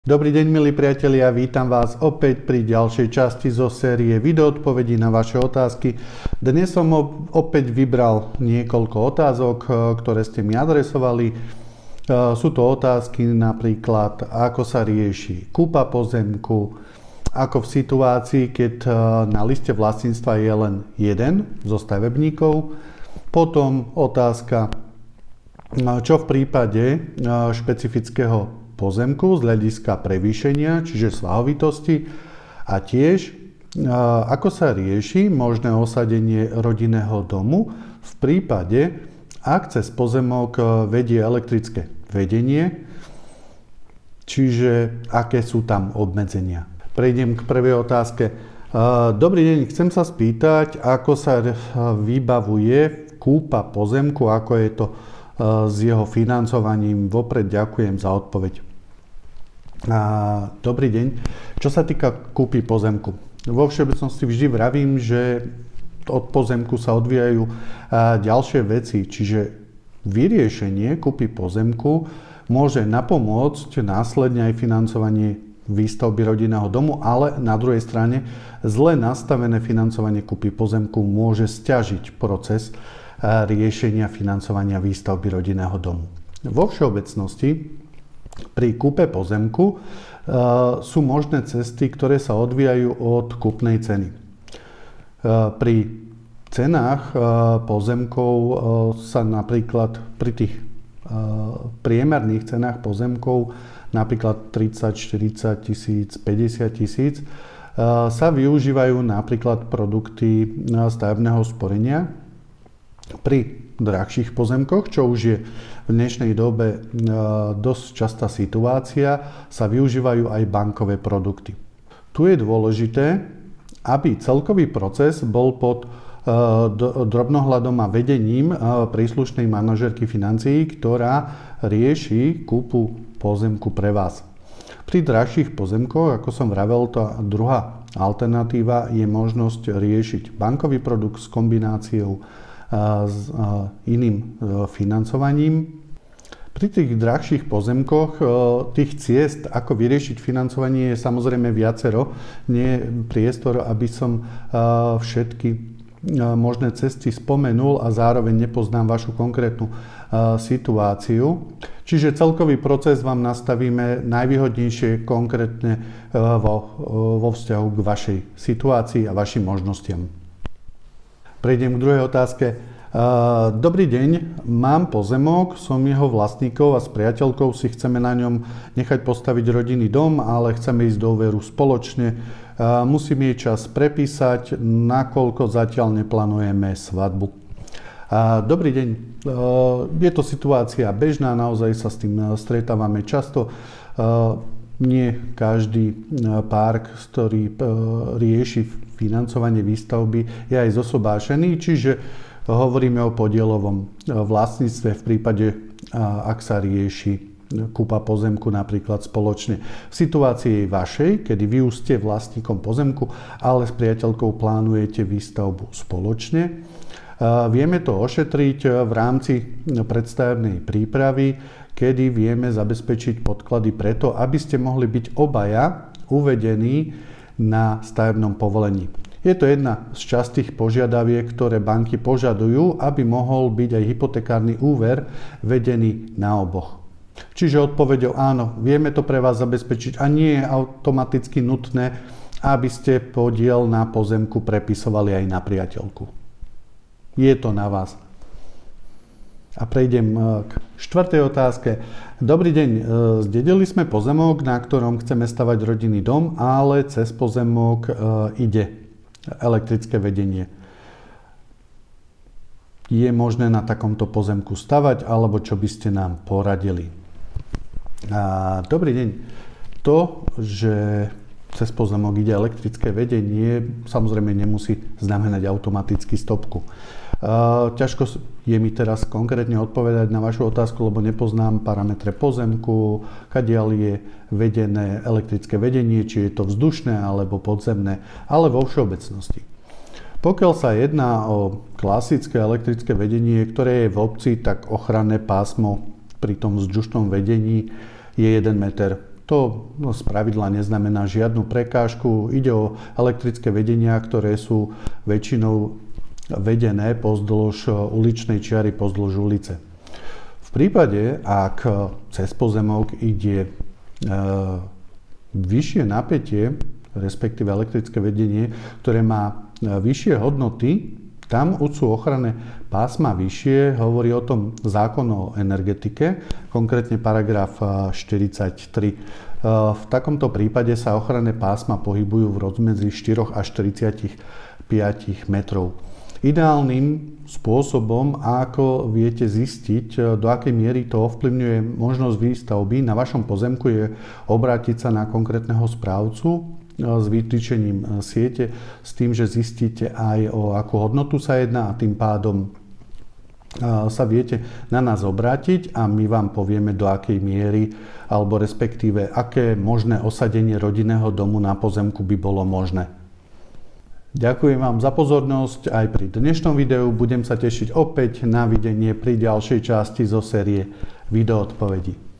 Dobrý deň, milí priatelia, vítam vás opäť pri ďalšej časti zo série videoodpovedí na vaše otázky. Dnes som opäť vybral niekoľko otázok, ktoré ste mi adresovali. Sú to otázky napríklad, ako sa rieši kúpa pozemku, ako v situácii, keď na liste vlastníctva je len jeden zo stavebníkov. Potom otázka, čo v prípade špecifického pozemku z hľadiska prevýšenia, čiže svahovitosti, a tiež ako sa rieši možné osadenie rodinného domu v prípade, ak cez pozemok vedie elektrické vedenie, čiže aké sú tam obmedzenia. Prejdem k prvej otázke. Dobrý deň, chcem sa spýtať, ako sa vybavuje kúpa pozemku, ako je to s jeho financovaním. Vopred ďakujem za odpoveď. Dobrý deň. Čo sa týka kúpy pozemku, vo všeobecnosti vždy vravím, že od pozemku sa odvíjajú ďalšie veci, čiže vyriešenie kúpy pozemku môže napomôcť následne aj financovanie výstavby rodinného domu, ale na druhej strane zle nastavené financovanie kúpy pozemku môže sťažiť proces riešenia financovania výstavby rodinného domu. Vo všeobecnosti pri kúpe pozemku sú možné cesty, ktoré sa odvíjajú od kúpnej ceny. Pri cenách pozemkov sa napríklad pri tých priemerných cenách pozemkov, napríklad 30, 40 tisíc, 50 tisíc, sa využívajú napríklad produkty stavebného sporenia. Pri drahších pozemkoch, čo už je v dnešnej dobe dosť častá situácia, sa využívajú aj bankové produkty. Tu je dôležité, aby celkový proces bol pod drobnohľadom a vedením príslušnej manažérky financií, ktorá rieši kúpu pozemku pre vás. Pri drahších pozemkoch, ako som vravel, tá druhá alternatíva je možnosť riešiť bankový produkt s kombináciou s iným financovaním. Pri tých drahších pozemkoch tých ciest, ako vyriešiť financovanie, je samozrejme viacero. Nie je priestor, aby som všetky možné cesty spomenul a zároveň nepoznám vašu konkrétnu situáciu. Čiže celkový proces vám nastavíme najvýhodnejšie konkrétne vo vzťahu k vašej situácii a vašim možnostiam. Prejdem k druhej otázke. Dobrý deň, mám pozemok, som jeho vlastníkov a s priateľkou si chceme na ňom nechať postaviť rodinný dom, ale chceme ísť do úveru spoločne. Musím jej čas prepísať, nakoľko zatiaľ neplánujeme svadbu. Dobrý deň, je to situácia bežná, naozaj sa s tým stretávame často. Nie každý pár, ktorý rieši financovanie výstavby, je aj zosobášený, čiže hovoríme o podielovom vlastníctve v prípade, ak sa rieši kúpa pozemku napríklad spoločne. V situácii vašej, kedy vy už ste vlastníkom pozemku, ale s priateľkou plánujete výstavbu spoločne, vieme to ošetriť v rámci predstavebnej prípravy, kedy vieme zabezpečiť podklady preto, aby ste mohli byť obaja uvedení na stavebnom povolení. Je to jedna z častých požiadaviek, ktoré banky požadujú, aby mohol byť aj hypotekárny úver vedený na oboch. Čiže odpoveďou áno, vieme to pre vás zabezpečiť a nie je automaticky nutné, aby ste podiel na pozemku prepisovali aj na priateľku. Je to na vás. A prejdem k štvrtej otázke. Dobrý deň, zdedili sme pozemok, na ktorom chceme stavať rodinný dom, ale cez pozemok ide elektrické vedenie. Je možné na takomto pozemku stavať, alebo čo by ste nám poradili? Dobrý deň. To, že cez pozemok ide elektrické vedenie, samozrejme nemusí znamenať automaticky stopku. Ťažko je mi teraz konkrétne odpovedať na vašu otázku, lebo nepoznám parametre pozemku, kadiaľ je vedené elektrické vedenie, či je to vzdušné alebo podzemné, ale vo všeobecnosti. Pokiaľ sa jedná o klasické elektrické vedenie, ktoré je v obci, tak ochranné pásmo pri tom vzdušnom vedení je 1 meter. To spravidla neznamená žiadnu prekážku. Ide o elektrické vedenia, ktoré sú väčšinou vedené pozdĺž uličnej čiary, pozdĺž ulice. V prípade, ak cez pozemok ide vyššie napätie, respektíve elektrické vedenie, ktoré má vyššie hodnoty, tam sú ochranné pásma vyššie, hovorí o tom zákon o energetike, konkrétne paragraf 43. V takomto prípade sa ochranné pásma pohybujú v rozmedzi 4 až 45 metrov. Ideálnym spôsobom, ako viete zistiť, do akej miery to ovplyvňuje možnosť výstavby na vašom pozemku, je obrátiť sa na konkrétneho správcu s vytýčením siete, s tým, že zistíte aj o akú hodnotu sa jedná a tým pádom sa viete na nás obrátiť a my vám povieme, do akej miery alebo respektíve aké možné osadenie rodinného domu na pozemku by bolo možné. Ďakujem vám za pozornosť aj pri dnešnom videu. Budem sa tešiť opäť na videnie pri ďalšej časti zo série videoodpovedí.